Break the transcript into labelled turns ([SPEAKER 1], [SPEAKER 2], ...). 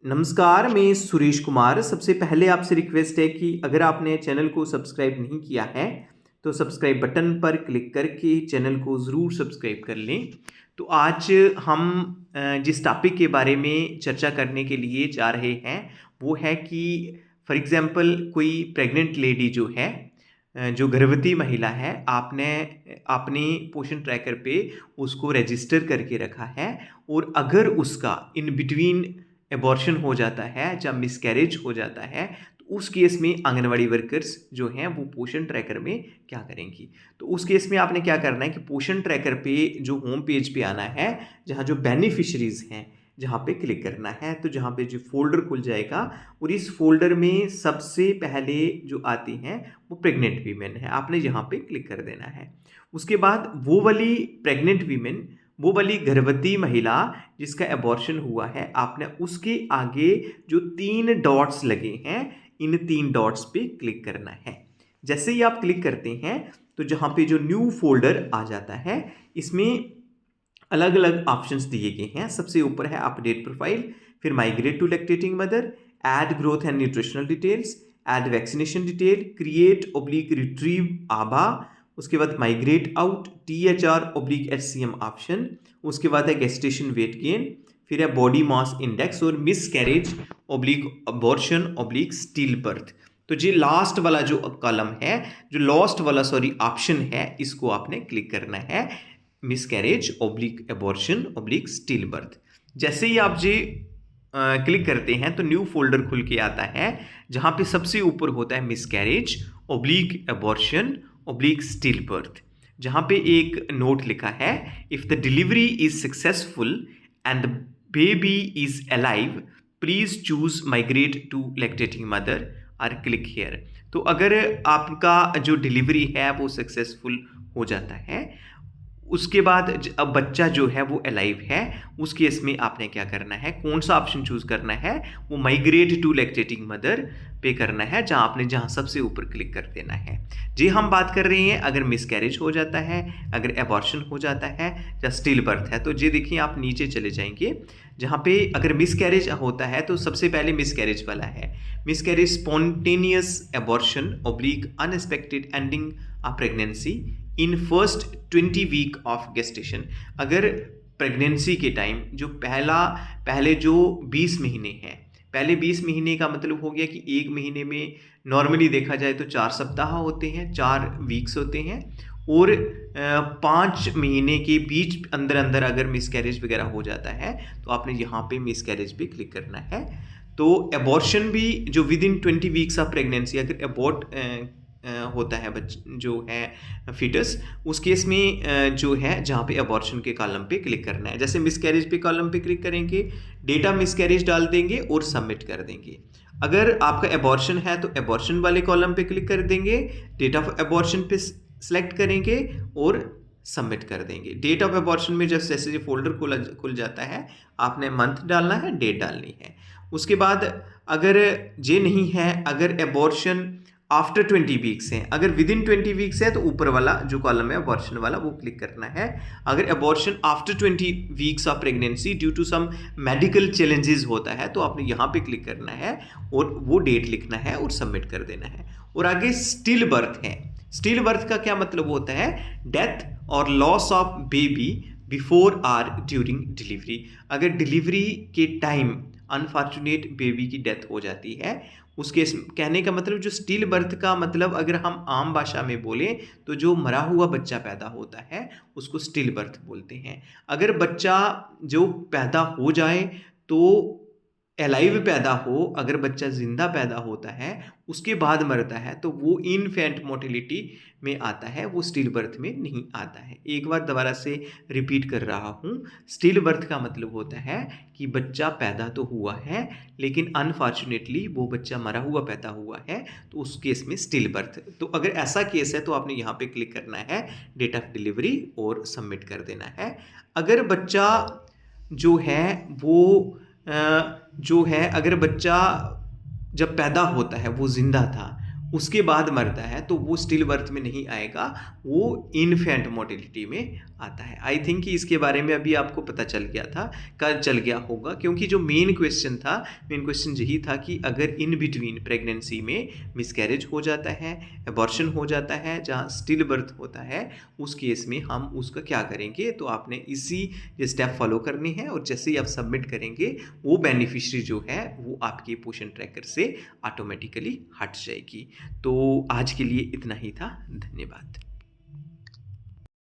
[SPEAKER 1] नमस्कार, मैं सुरेश कुमार। सबसे पहले आपसे रिक्वेस्ट है कि अगर आपने चैनल को सब्सक्राइब नहीं किया है, तो सब्सक्राइब बटन पर क्लिक करके चैनल को ज़रूर सब्सक्राइब कर लें। तो आज हम जिस टॉपिक के बारे में चर्चा करने के लिए जा रहे हैं, वो है कि फॉर एग्ज़ाम्पल कोई प्रेग्नेंट लेडी जो है, जो गर्भवती महिला है, आपने अपने पोषण ट्रैकर पे उसको रजिस्टर करके रखा है और अगर उसका इन बिटवीन एबॉर्शन हो जाता है, जब मिसकैरेज हो जाता है, तो उस केस में आंगनवाड़ी वर्कर्स जो हैं वो पोषण ट्रैकर में क्या करेंगी। तो उस केस में आपने क्या करना है कि पोषण ट्रैकर पे जो होम पेज पे आना है, जहाँ जो बेनिफिशरीज़ हैं, जहाँ पे क्लिक करना है। तो जहाँ पे जो फ़ोल्डर खुल जाएगा और इस फ़ोल्डर में सबसे पहले जो आती हैं वो प्रेग्नेंट वीमेन है, आपने यहाँ पे क्लिक कर देना है। उसके बाद वो वाली प्रेग्नेंट वीमेन, वो वाली गर्भवती महिला जिसका एबॉर्शन हुआ है, आपने उसके आगे जो 3 डॉट्स लगे हैं, इन 3 डॉट्स पे क्लिक करना है। जैसे ही आप क्लिक करते हैं तो जहाँ पे जो न्यू फोल्डर आ जाता है, इसमें अलग अलग ऑप्शंस दिए गए हैं। सबसे ऊपर है अपडेट प्रोफाइल, फिर migrate to lactating mother, add growth and nutritional details, add vaccination detail, create retrieve आभा, उसके बाद माइग्रेट आउट, THR/HCM ऑप्शन, उसके बाद है गेस्टेशन वेट गेन, फिर है बॉडी मास इंडेक्स और miss carriage abortion still birth. तो ये लास्ट वाला जो कॉलम है, जो लास्ट वाला ऑप्शन है, इसको आपने क्लिक करना है, मिसकैरेज/एबॉर्शन/स्टिल बर्थ। जैसे ही आप ये क्लिक करते हैं तो न्यू फोल्डर खुल के आता है, जहाँ पे सबसे ऊपर होता है मिसकैरेज/एबॉर्शन/स्टिल बर्थ, जहाँ पे एक नोट लिखा है, if the delivery is successful and the baby is alive, please choose migrate to lactating mother और क्लिक हेयर। तो अगर आपका जो डिलीवरी है वो सक्सेसफुल हो जाता है, उसके बाद अब बच्चा जो है वो अलाइव है, उस केस में आपने क्या करना है, कौन सा ऑप्शन चूज करना है, वो माइग्रेट टू लैक्टेटिंग मदर पे करना है, जहाँ सबसे ऊपर क्लिक कर देना है। जी हम बात कर रहे हैं अगर मिसकैरेज हो जाता है, अगर एबॉर्शन हो जाता है या स्टिल बर्थ है। तो जी देखिए, आप नीचे चले जाएंगे, जहाँ पे अगर मिसकैरेज होता है तो सबसे पहले मिसकैरेज वाला है, miscarriage spontaneous abortion unexpected ending of pregnancy in first 20 week of gestation. अगर प्रेगनेंसी के टाइम जो पहले जो 20 महीने हैं, पहले 20 महीने का मतलब हो गया कि एक महीने में नॉर्मली देखा जाए तो 4 सप्ताह होते हैं, 4 वीक्स होते हैं, और 5 महीने के बीच अंदर अंदर अगर मिसकैरेज वगैरह हो जाता है तो आपने यहाँ पे मिसकैरेज पे क्लिक करना है। तो एबॉर्शन भी जो with in 20 weeks of pregnancy अगर एबॉर्ट होता है जो है फीटस, उस केस में जो है जहाँ पे एबॉर्शन के कॉलम पे क्लिक करना है। जैसे मिसकैरेज पे कॉलम पे क्लिक करेंगे, डेटा मिसकैरेज डाल देंगे और सबमिट कर देंगे। अगर आपका एबॉर्शन है तो एबॉर्शन वाले कॉलम पे क्लिक कर देंगे, डेट ऑफ एबॉर्शन पे सेलेक्ट करेंगे और सबमिट कर देंगे। डेट ऑफ एबॉर्शन में जैसे ये फोल्डर खुल जाता है, आपने मंथ डालना है, डेट डालनी है। उसके बाद अगर ये नहीं है, अगर एबॉर्शन आफ्टर 20 वीक्स है, अगर विद इन 20 वीक्स है तो ऊपर वाला जो कॉलम है अबॉर्शन वाला वो क्लिक करना है। अगर abortion after 20 weeks of pregnancy due to some medical challenges होता है तो आपने यहाँ पे क्लिक करना है और वो डेट लिखना है और सबमिट कर देना है। और आगे स्टिल बर्थ है। स्टिल बर्थ का क्या मतलब होता है, डेथ और लॉस ऑफ बेबी बिफोर और ड्यूरिंग डिलीवरी। अगर डिलीवरी के टाइम अनफॉर्चुनेट बेबी की डेथ हो जाती है, उसके कहने का मतलब जो स्टिल बर्थ का मतलब अगर हम आम भाषा में बोलें तो जो मरा हुआ बच्चा पैदा होता है उसको स्टिल बर्थ बोलते हैं। अगर बच्चा जो पैदा हो जाए तो अलाइव पैदा हो, अगर बच्चा जिंदा पैदा होता है उसके बाद मरता है तो वो इनफेंट मोर्टेलिटी में आता है, वो स्टिल बर्थ में नहीं आता है। एक बार दोबारा से रिपीट कर रहा हूँ, स्टिल बर्थ का मतलब होता है कि बच्चा पैदा तो हुआ है लेकिन अनफॉर्चुनेटली वो बच्चा मरा हुआ पैदा हुआ है, तो उस केस में स्टिल बर्थ। तो अगर ऐसा केस है तो आपने यहाँ पे क्लिक करना है, डेट ऑफ डिलीवरी और सबमिट कर देना है। अगर बच्चा जो है वो जो है, अगर बच्चा जब पैदा होता है वो जिंदा था उसके बाद मरता है तो वो स्टिल बर्थ में नहीं आएगा, वो इन्फेंट मोर्टेलिटी में आता है। आई थिंक कि इसके बारे में अभी आपको पता चल गया था, कल चल गया होगा, क्योंकि जो मेन क्वेश्चन यही था कि अगर इन बिटवीन प्रेगनेंसी में मिसकैरेज हो जाता है, एबॉर्शन हो जाता है, जहाँ स्टिल बर्थ होता है, उस केस में हम उसका क्या करेंगे। तो आपने इसी स्टेप फॉलो करनी है और जैसे ही आप सबमिट करेंगे वो बेनिफिशियरी जो है वो आपके पोषण ट्रैकर से ऑटोमेटिकली हट जाएगी। तो आज के लिए इतना ही था। धन्यवाद।